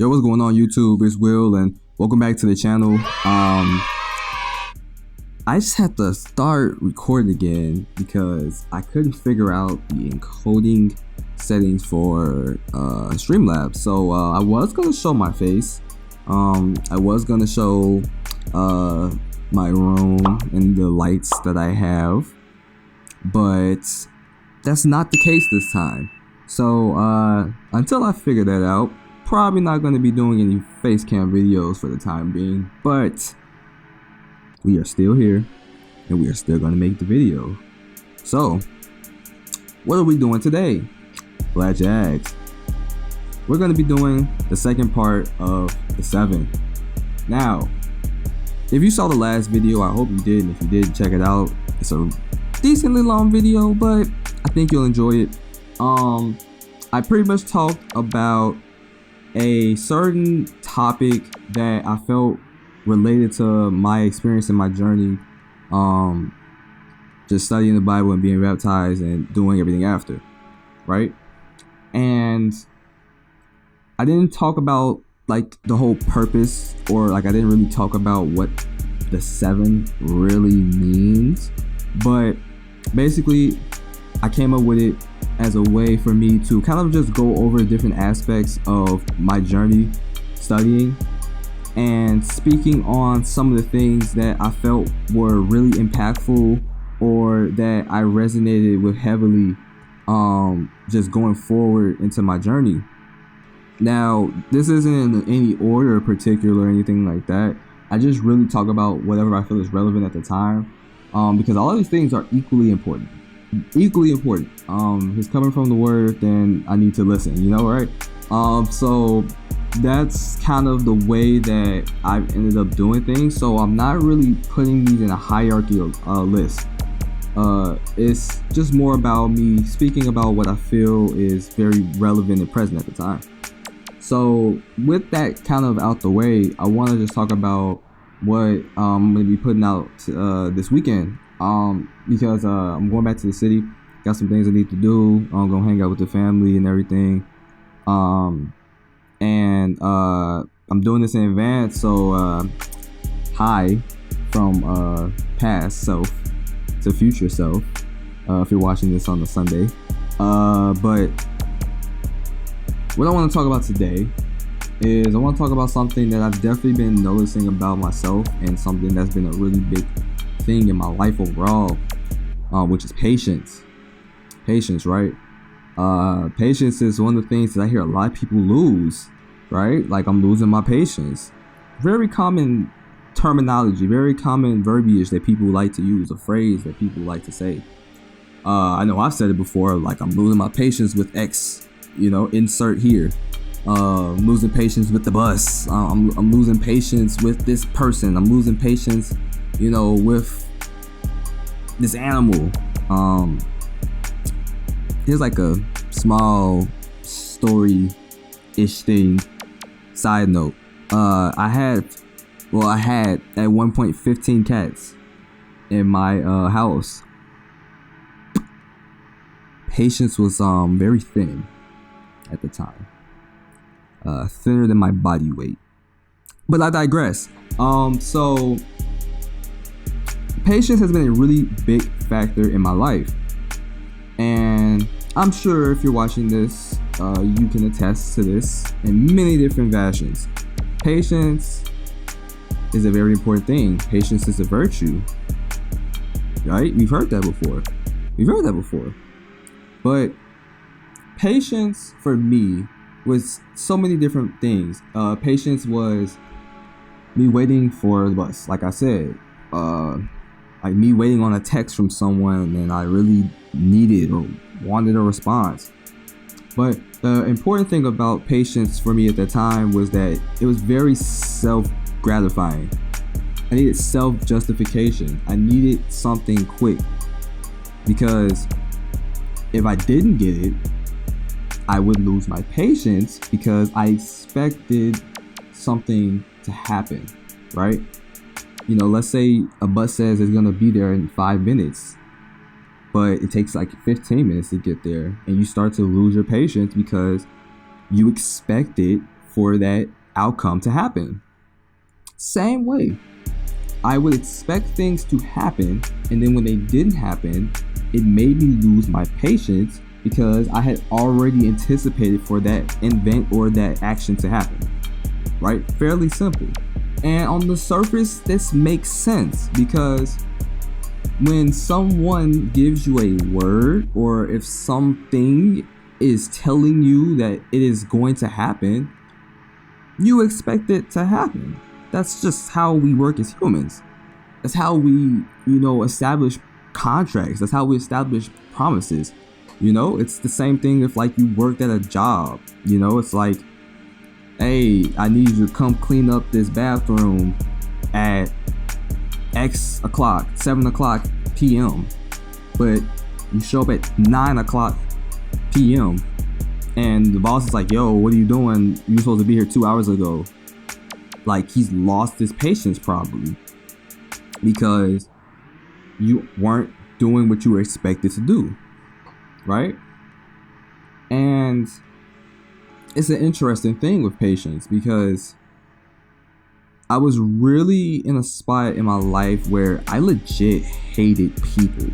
Yo, what's going on YouTube? It's Will and welcome back to the channel. I just had to start recording again because I couldn't figure out the encoding settings for Streamlabs. So I was gonna show my face. I was gonna show my room and the lights that I have, but that's not the case this time. So until I figure that out, probably not going to be doing any face cam videos for the time being, but we are still here and we are still going to make the video. So what are we doing today? Glad you asked. We're going to be doing the second part of the 7. Now, if you saw the last video, I hope you did, and if you did, check it out. It's a decently long video, but I think you'll enjoy it. I pretty much talked about a certain topic that I felt related to my experience and my journey, just studying the Bible and being baptized and doing everything after, right? And I didn't talk about like the whole purpose, or like I didn't really talk about what the 7 really means, but basically I came up with it as a way for me to kind of just go over different aspects of my journey studying and speaking on some of the things that I felt were really impactful or that I resonated with heavily, just going forward into my journey. Now, this isn't in any order particular or anything like that. I just really talk about whatever I feel is relevant at the time, because all of these things are equally important. If it's coming from the word, then I need to listen, you know, right? So that's kind of the way that I've ended up doing things. So I'm not really putting these in a hierarchy list. It's just more about me speaking about what I feel is very relevant and present at the time. So with that kind of out the way, I want to just talk about what I'm going to be putting out this weekend. Because I'm going back to the city, got some things I need to do. I'm gonna hang out with the family and everything. I'm doing this in advance, so hi from past self to future self, if you're watching this on a Sunday. But what I want to talk about today is I want to talk about something that I've definitely been noticing about myself, and something that's been a really big thing in my life overall, which is patience. Right? Patience is one of the things that I hear a lot of people lose, right? Like, I'm losing my patience. Very common terminology, very common verbiage that people like to use, a phrase that people like to say. I know I've said it before, like, I'm losing my patience with X, you know, insert here. I'm losing patience with the bus. I'm losing patience with this person. I'm losing patience, you know, with this animal. Here's like a small story-ish thing. Side note. I had at one point 15 cats in my house. Patience was very thin at the time. Thinner than my body weight. But I digress. So patience has been a really big factor in my life, and I'm sure if you're watching this, you can attest to this in many different fashions. Patience is a very important thing. Patience is a virtue, right? We've heard that before. But patience for me was so many different things. Patience was me waiting for the bus, like I said. Like me waiting on a text from someone and I really needed or wanted a response. But the important thing about patience for me at the time was that it was very self-gratifying. I needed self-justification. I needed something quick, because if I didn't get it, I would lose my patience because I expected something to happen, right? You know, let's say a bus says it's gonna be there in 5 minutes, but it takes like 15 minutes to get there, and you start to lose your patience because you expect it for that outcome to happen. Same way, I would expect things to happen, and then when they didn't happen, it made me lose my patience because I had already anticipated for that event or that action to happen. Right? Fairly simple. And on the surface, this makes sense because when someone gives you a word, or if something is telling you that it is going to happen, you expect it to happen. That's just how we work as humans. That's how we, establish contracts. That's how we establish promises. It's the same thing if like you worked at a job. It's like, hey, I need you to come clean up this bathroom at X o'clock, 7 o'clock p.m. But you show up at 9 o'clock p.m. and the boss is like, yo, what are you doing? You were supposed to be here 2 hours ago. Like, he's lost his patience probably because you weren't doing what you were expected to do, right? And it's an interesting thing with patience because I was really in a spot in my life where I legit hated people,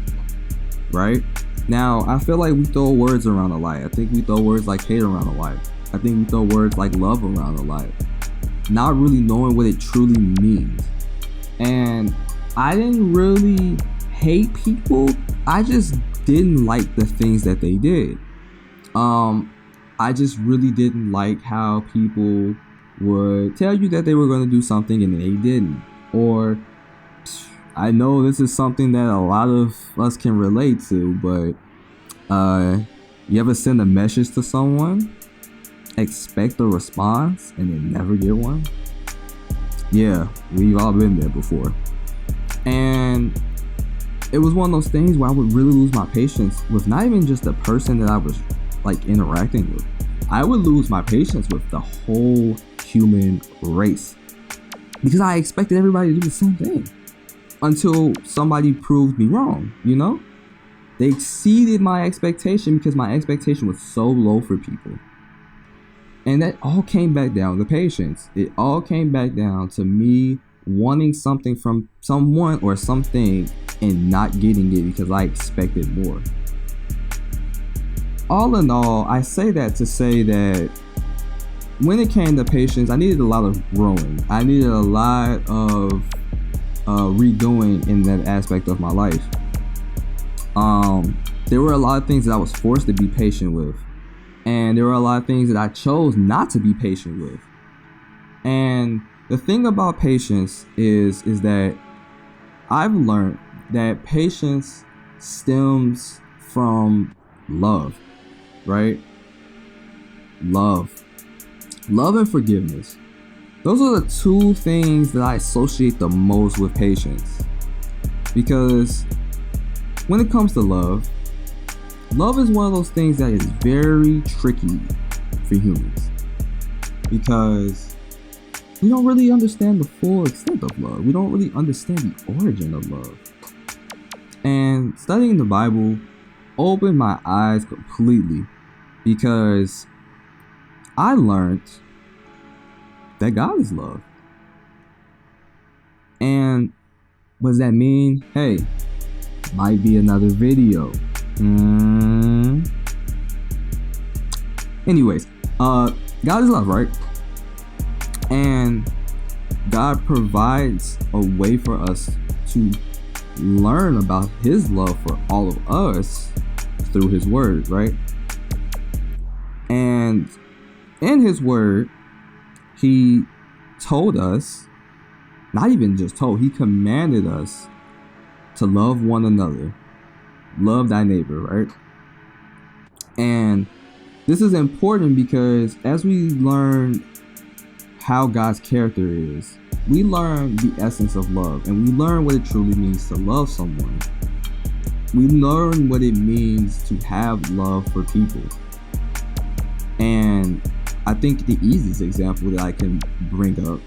right? Now, I feel like we throw words around a lot. I think we throw words like hate around a lot. I think we throw words like love around a lot, not really knowing what it truly means. And I didn't really hate people. I just didn't like the things that they did. I just really didn't like how people would tell you that they were going to do something and they didn't. Or I know this is something that a lot of us can relate to, but you ever send a message to someone, expect a response, and then never get one? Yeah, we've all been there before. And it was one of those things where I would really lose my patience with not even just the person that I was like interacting with. I would lose my patience with the whole human race because I expected everybody to do the same thing until somebody proved me wrong. They exceeded my expectation because my expectation was so low for people. And that all came back down to patience. It all came back down to me wanting something from someone or something and not getting it because I expected more. All in all, I say that to say that when it came to patience, I needed a lot of growing. I needed a lot of redoing in that aspect of my life. There were a lot of things that I was forced to be patient with. And there were a lot of things that I chose not to be patient with. And the thing about patience is that I've learned that patience stems from love, right? Love and forgiveness. Those are the two things that I associate the most with patience. Because when it comes to love is one of those things that is very tricky for humans. Because we don't really understand the full extent of love. We don't really understand the origin of love. And studying the Bible opened my eyes completely because I learned that God is love. And what does that mean? Hey, might be another video. Anyways, God is love, right? And God provides a way for us to learn about His love for all of us through His word, right? And in His word, He told us, not even just told, He commanded us to love one another. Love thy neighbor, right? And this is important because as we learn how God's character is, we learn the essence of love, and we learn what it truly means to love someone. We learn what it means to have love for people. And I think the easiest example that I can bring up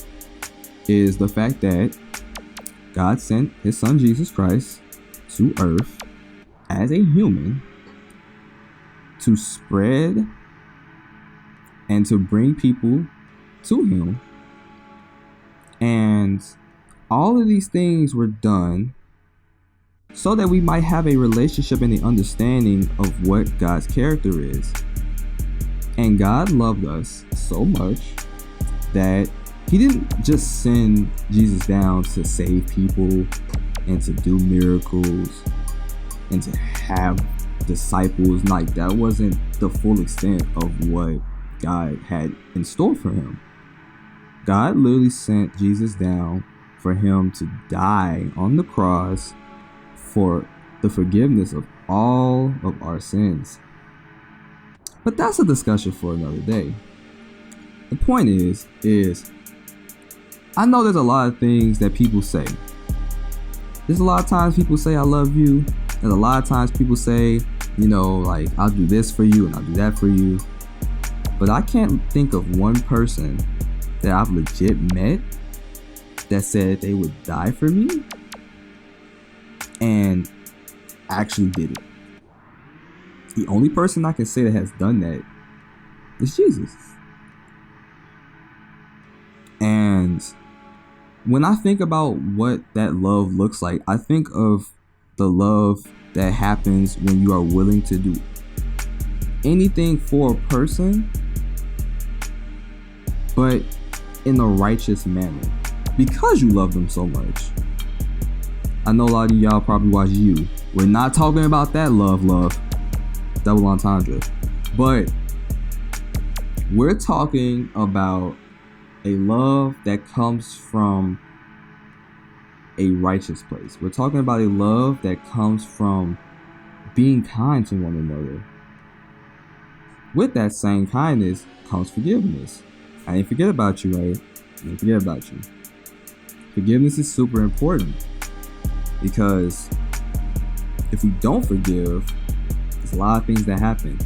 is the fact that God sent His Son Jesus Christ to earth as a human to spread and to bring people to him. And all of these things were done so that we might have a relationship and the understanding of what God's character is. And God loved us so much that he didn't just send Jesus down to save people and to do miracles and to have disciples. Like, that wasn't the full extent of what God had in store for him. God literally sent Jesus down for him to die on the cross for the forgiveness of all of our sins. But that's a discussion for another day. The point is I know there's a lot of things that people say. There's a lot of times people say, I love you. There's a lot of times people say, you know, like, I'll do this for you and I'll do that for you. But I can't think of one person that I've legit met that said they would die for me and actually did it. The only person I can say that has done that is Jesus. And when I think about what that love looks like, I think of the love that happens when you are willing to do anything for a person, but in a righteous manner, because you love them so much. I know a lot of y'all probably watch You. We're not talking about that love, double entendre, but we're talking about a love that comes from a righteous place. We're talking about a love that comes from being kind to one another. With that same kindness comes forgiveness. I didn't forget about you, right? I didn't forget about you. Forgiveness is super important, because if we don't forgive, there's a lot of things that happen.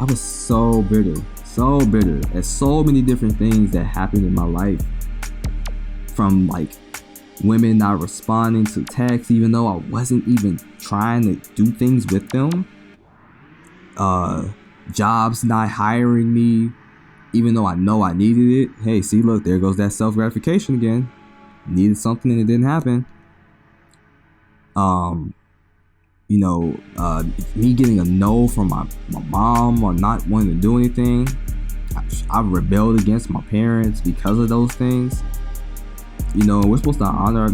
I was so bitter at so many different things that happened in my life. From like women not responding to texts even though I wasn't even trying to do things with them. Jobs not hiring me even though I know I needed it. Hey, see, look, there goes that self-gratification again. Needed something and it didn't happen. Me getting a no from my mom or not wanting to do anything. I rebelled against my parents because of those things. You know, we're supposed to honor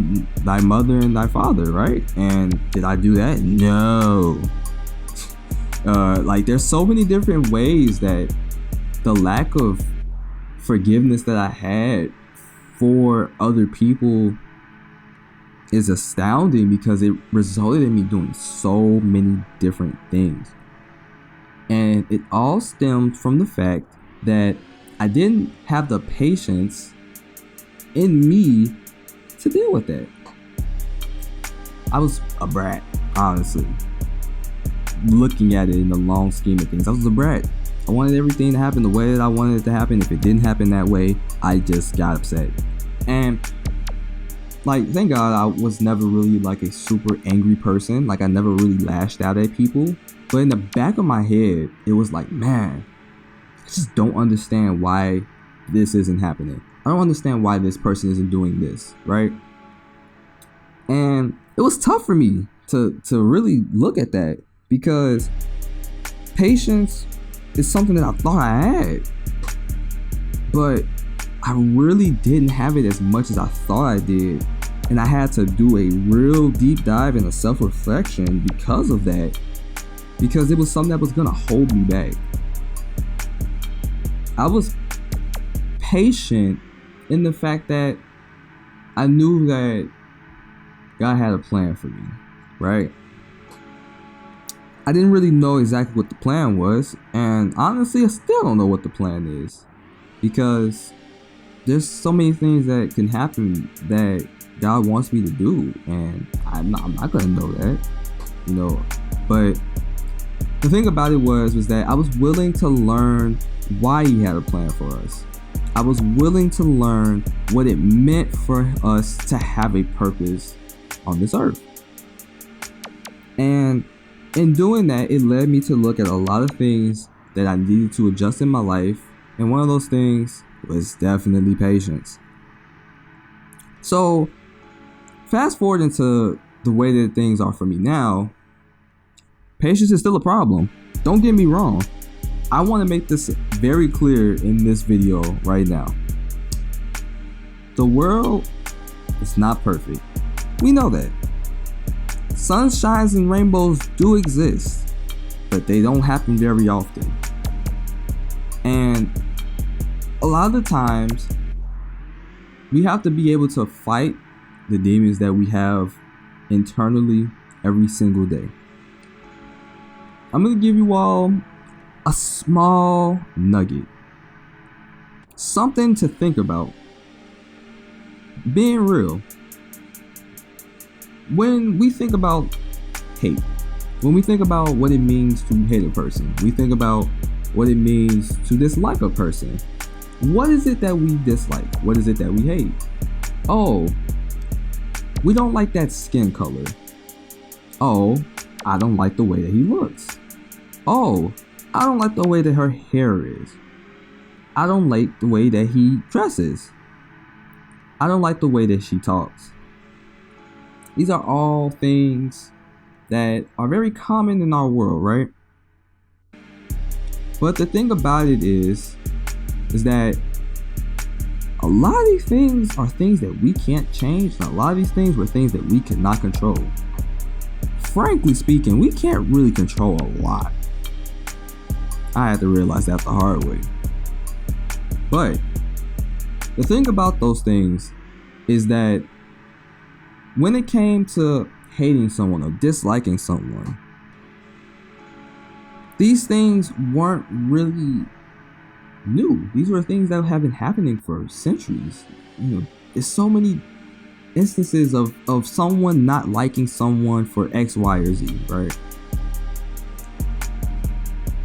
thy mother and thy father, right? And did I do that? No. There's so many different ways that the lack of forgiveness that I had for other people is astounding, because it resulted in me doing so many different things. And it all stemmed from the fact that I didn't have the patience in me to deal with that. I was a brat, honestly. Looking at it in the long scheme of things, I was a brat. I wanted everything to happen the way that I wanted it to happen. If it didn't happen that way, I just got upset. And thank God I was never really like a super angry person. I never really lashed out at people. But in the back of my head, it was like, man, I just don't understand why this isn't happening. I don't understand why this person isn't doing this, right? And it was tough for me to really look at that, because patience is something that I thought I had, but I really didn't have it as much as I thought I did. And I had to do a real deep dive into self-reflection because of that, because it was something that was gonna hold me back. I was patient in the fact that I knew that God had a plan for me, right? I didn't really know exactly what the plan was, and honestly, I still don't know what the plan is, because there's so many things that can happen that God wants me to do, and I'm not gonna know that, you know. But the thing about it was that I was willing to learn why He had a plan for us. I was willing to learn what it meant for us to have a purpose on this earth. And in doing that, it led me to look at a lot of things that I needed to adjust in my life. And one of those things was definitely patience. So fast forward into the way that things are for me now, patience is still a problem. Don't get me wrong. I want to make this very clear in this video right now. The world is not perfect. We know that. Sunshines and rainbows do exist, but they don't happen very often. And a lot of the times, we have to be able to fight the demons that we have internally every single day. I'm going to give you all a small nugget. Something to think about. Being real. When we think about hate, when we think about what it means to hate a person, we think about what it means to dislike a person. What is it that we dislike? What is it that we hate? Oh, we don't like that skin color. Oh, I don't like the way that he looks. Oh, I don't like the way that her hair is. I don't like the way that he dresses. I don't like the way that she talks. These are all things that are very common in our world, right? But the thing about it is that a lot of these things are things that we can't change, and a lot of these things were things that we cannot control. Frankly speaking, we can't really control a lot. I had to realize that the hard way. But the thing about those things is that when it came to hating someone or disliking someone, these things weren't really new. These were things that have been happening for centuries. You know, there's so many instances of someone not liking someone for X, Y, or Z, right?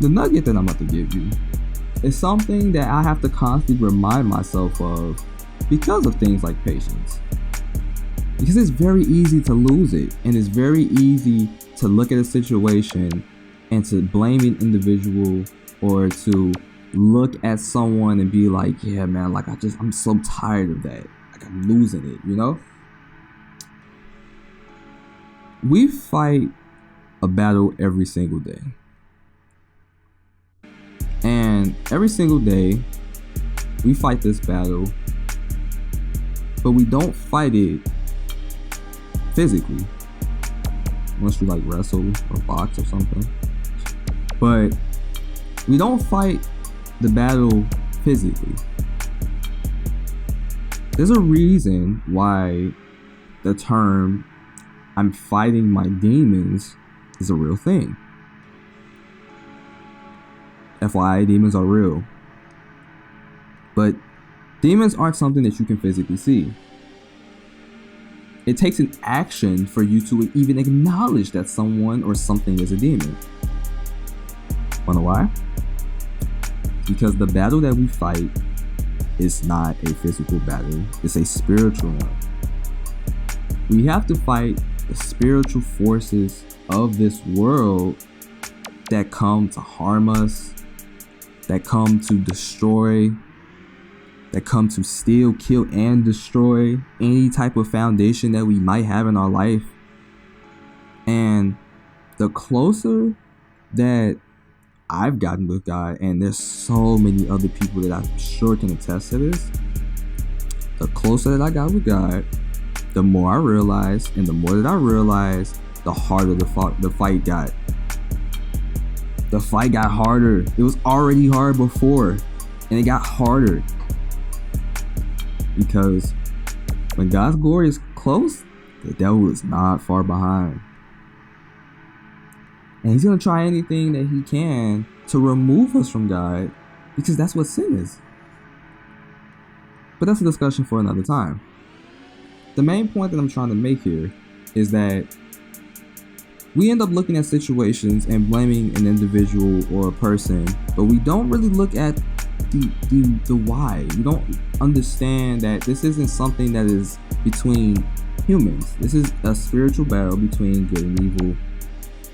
The nugget that I'm about to give you is something that I have to constantly remind myself of because of things like patience. Because it's very easy to lose it, and it's very easy to look at a situation and to blame an individual, or to look at someone and be like, yeah man, like I'm so tired of that, like I'm losing it, you know? We fight a battle every single day, and every single day we fight this battle, but we don't fight it physically unless you like wrestle or box or something. But we don't fight the battle physically. There's a reason why the term "I'm fighting my demons" is a real thing. FYI, demons are real. But demons aren't something that you can physically see. It takes an action for you to even acknowledge that someone or something is a demon. Wanna why? Because the battle that we fight is not a physical battle, it's a spiritual one. We have to fight the spiritual forces of this world that come to harm us, that come to destroy, that come to steal, kill, and destroy any type of foundation that we might have in our life. And the closer that I've gotten with God, and there's so many other people that I'm sure can attest to this, the closer that I got with God, the more I realized, and the more that I realized, the harder the fight got. The fight got harder. It was already hard before, and it got harder. Because when God's glory is close, the devil is not far behind. And he's going to try anything that he can to remove us from God, because that's what sin is. But that's a discussion for another time. The main point that I'm trying to make here is that we end up looking at situations and blaming an individual or a person, but we don't really look at the why. We don't understand that this isn't something that is between humans. This is a spiritual battle between good and evil,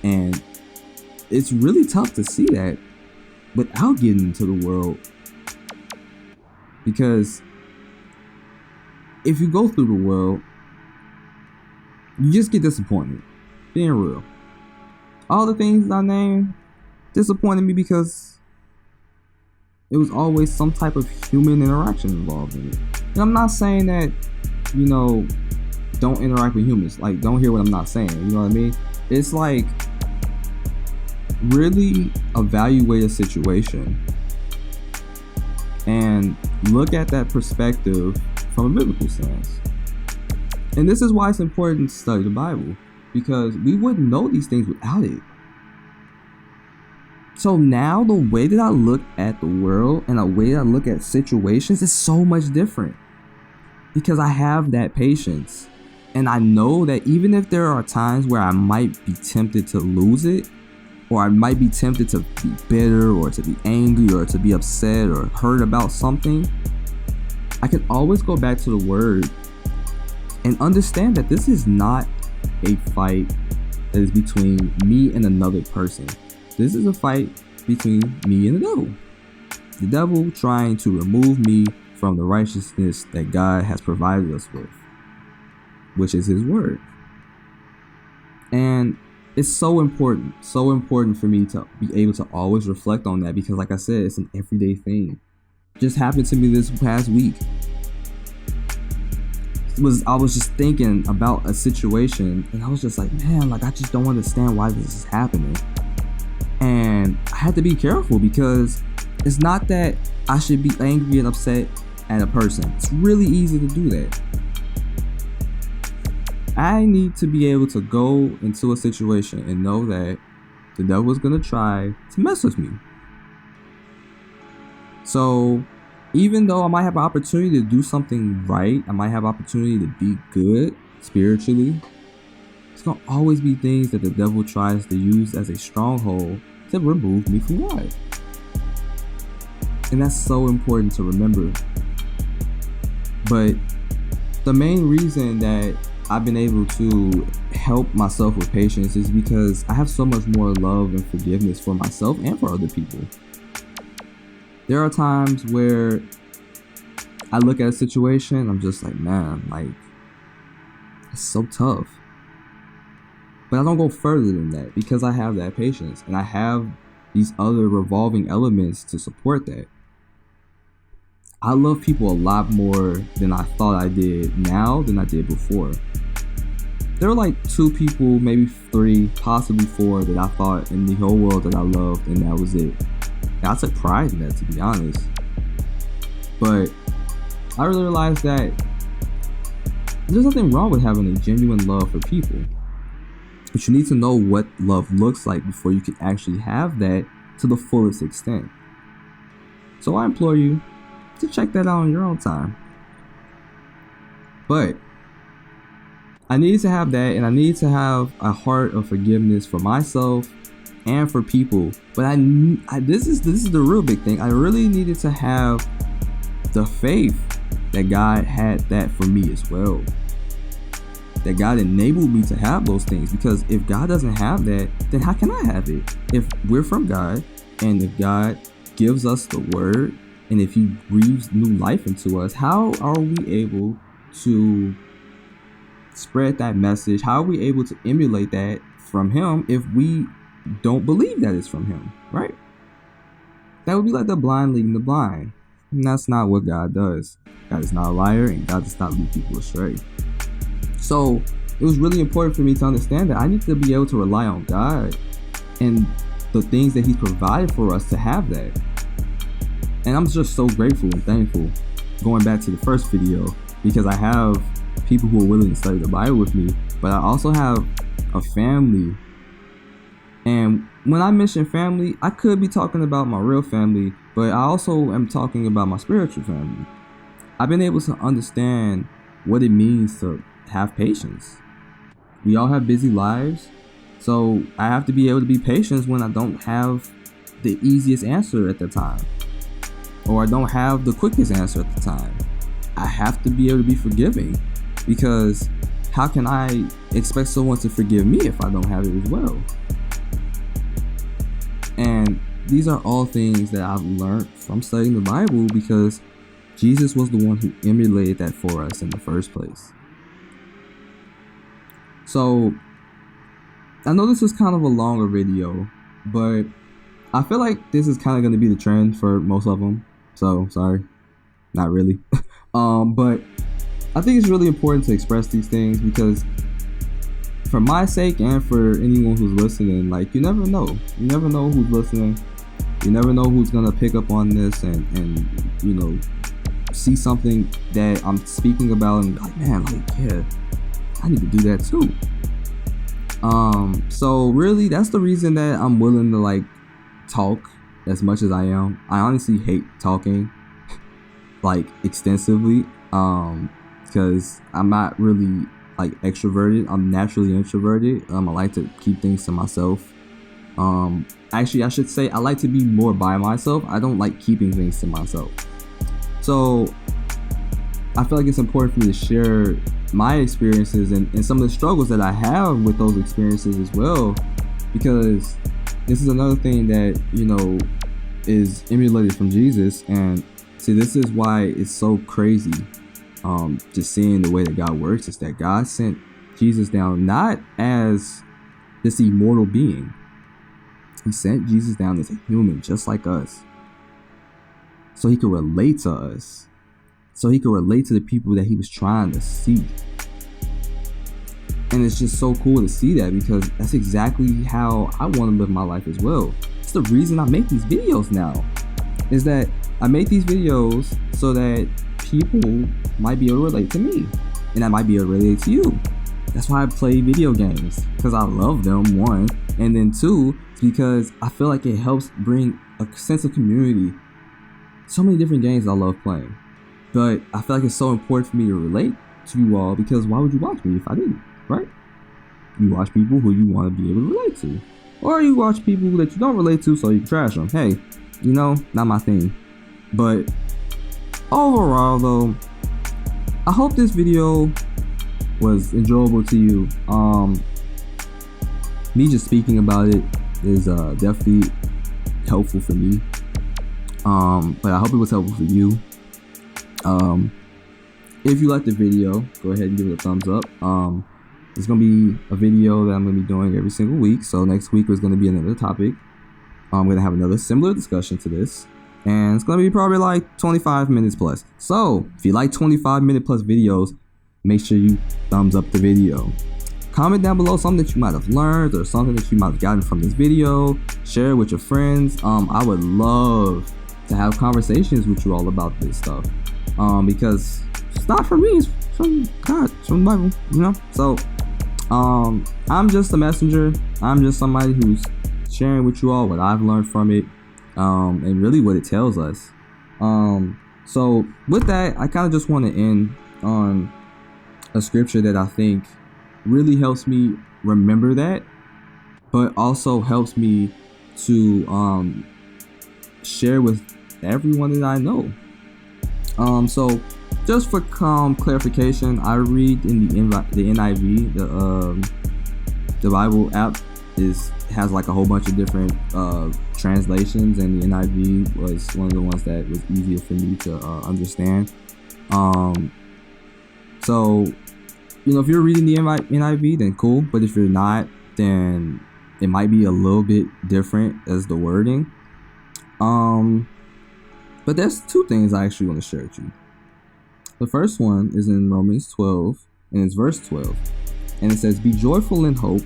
and it's really tough to see that without getting into the world. Because if you go through the world, you just get disappointed. Being real. All the things I named disappointed me because it was always some type of human interaction involved in it. And I'm not saying that, don't interact with humans. Like, don't hear what I'm not saying. You know what I mean? It's like, really evaluate a situation and look at that perspective from a biblical stance. And this is why it's important to study the Bible, because we wouldn't know these things without it. So now the way that I look at the world and the way that I look at situations is so much different, because I have that patience. And I know that even if there are times where I might be tempted to lose it, or I might be tempted to be bitter or to be angry or to be upset or hurt about something, I can always go back to the word and understand that this is not a fight that is between me and another person. This is a fight between me and the devil. The devil trying to remove me from the righteousness that God has provided us with, which is his word. And it's so important for me to be able to always reflect on that, because like I said, it's an everyday thing. Just happened to me this past week. I was just thinking about a situation, and I was just like, man, like I just don't understand why this is happening. And I had to be careful, because it's not that I should be angry and upset at a person. It's really easy to do that. I need to be able to go into a situation and know that the devil is going to try to mess with me. So even though I might have an opportunity to do something right, I might have an opportunity to be good spiritually, it's going to always be things that the devil tries to use as a stronghold to remove me from God. And that's so important to remember. But the main reason that I've been able to help myself with patience is because I have so much more love and forgiveness for myself and for other people. There are times where I look at a situation, I'm just like, man, like, it's so tough. But I don't go further than that, because I have that patience and I have these other revolving elements to support that. I love people a lot more than I thought I did now than I did before. There were like 2 people, maybe 3, possibly 4 that I thought in the whole world that I loved, and that was it. And I took pride in that, to be honest. But I realized that there's nothing wrong with having a genuine love for people. But you need to know what love looks like before you can actually have that to the fullest extent. So I implore you to check that out on your own time. But I need to have that, and I need to have a heart of forgiveness for myself and for people. But this is the real big thing. I really needed to have the faith that God had that for me as well. That God enabled me to have those things, because if God doesn't have that, then how can I have it? If we're from God, and if God gives us the word, and if he breathes new life into us, how are we able to spread that message? How are we able to emulate that from him if we don't believe that it's from him, right? That would be like the blind leading the blind. And that's not what God does. God is not a liar, and God does not lead people astray. So it was really important for me to understand that I need to be able to rely on God and the things that he's provided for us to have that. And I'm just so grateful and thankful, going back to the first video, because I have people who are willing to study the Bible with me, but I also have a family. And when I mention family, I could be talking about my real family, but I also am talking about my spiritual family. I've been able to understand what it means to have patience. We all have busy lives, so I have to be able to be patient when I don't have the easiest answer at the time, or I don't have the quickest answer at the time. I have to be able to be forgiving, because how can I expect someone to forgive me if I don't have it as well? And these are all things that I've learned from studying the Bible, because Jesus was the one who emulated that for us in the first place. So I know this is kind of a longer video, but I feel like this is kind of going to be the trend for most of them. So sorry, not really. But I think it's really important to express these things because for my sake and for anyone who's listening, like, you never know. You never know who's listening. You never know who's going to pick up on this and, you know, see something that I'm speaking about and be like, man, like, yeah, I need to do that too. So really that's the reason that I'm willing to like talk as much as I am. I honestly hate talking like extensively, because I'm not really like extroverted. I'm naturally introverted. I like to keep things to myself. Actually I should say I like to be more by myself. I don't like keeping things to myself. So I feel like it's important for me to share my experiences and some of the struggles that I have with those experiences as well, because this is another thing that, you know, is emulated from Jesus. And see, this is why it's so crazy, just seeing the way that God works, is that God sent Jesus down not as this immortal being. He sent Jesus down as a human just like us, so he could relate to us, so he could relate to the people that he was trying to see. And it's just so cool to see that, because that's exactly how I want to live my life as well. It's the reason I make these videos now, is that I make these videos so that people might be able to relate to me, and I might be able to relate to you. That's why I play video games, because I love them, one, and then two, because I feel like it helps bring a sense of community. So many different games I love playing, but I feel like it's so important for me to relate to you all, because why would you watch me if I didn't, right? You watch people who you want to be able to relate to, or you watch people that you don't relate to so you can trash them. Hey, you know, not my thing. But overall though, I hope this video was enjoyable to you. Me just speaking about it is definitely helpful for me. But I hope it was helpful for you. If you liked the video, go ahead and give it a thumbs up. It's gonna be a video that I'm gonna be doing every single week. So next week is gonna be another topic. I'm gonna have another similar discussion to this, and it's gonna be probably like 25 minutes plus. So if you like 25-minute plus videos, make sure you thumbs up the video. Comment down below something that you might have learned or something that you might have gotten from this video. Share it with your friends. I would love to have conversations with you all about this stuff, because it's not from me, it's from God, it's from the Bible, you know. So I'm just a messenger. I'm just somebody who's sharing with you all what I've learned from it, and really what it tells us. So with that, I kind of just want to end on a scripture that I think really helps me remember that, but also helps me to share with everyone that I know. So just for clarification, I read in the NIV. The Bible app has like a whole bunch of different translations, and the NIV was one of the ones that was easier for me to understand. So, you know, if you're reading the NIV, then cool. But if you're not, then it might be a little bit different as the wording. But there's two things I actually want to share with you. The first one is in Romans 12, and it's verse 12. And it says, "Be joyful in hope,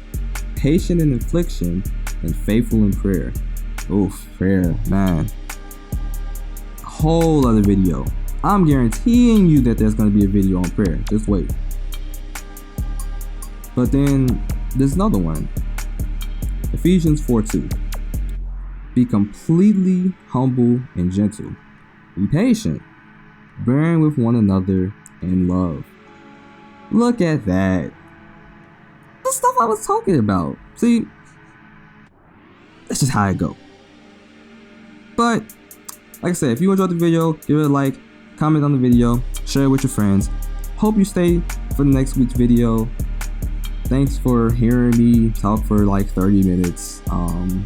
patient in affliction, and faithful in prayer." Oof, prayer, man. A whole other video. I'm guaranteeing you that there's going to be a video on prayer. Just wait. But then there's another one. Ephesians 4:2. "Be completely humble and gentle. Be patient, bearing with one another in love." Look at that. The stuff I was talking about. See, that's just how it go. But like I said, if you enjoyed the video, give it a like, comment on the video, share it with your friends. Hope you stay for the next week's video. Thanks for hearing me talk for like 30 minutes. I'm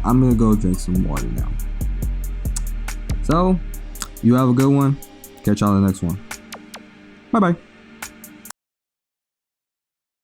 gonna go drink some water now. So You have a good one. Catch y'all in the next one. Bye bye.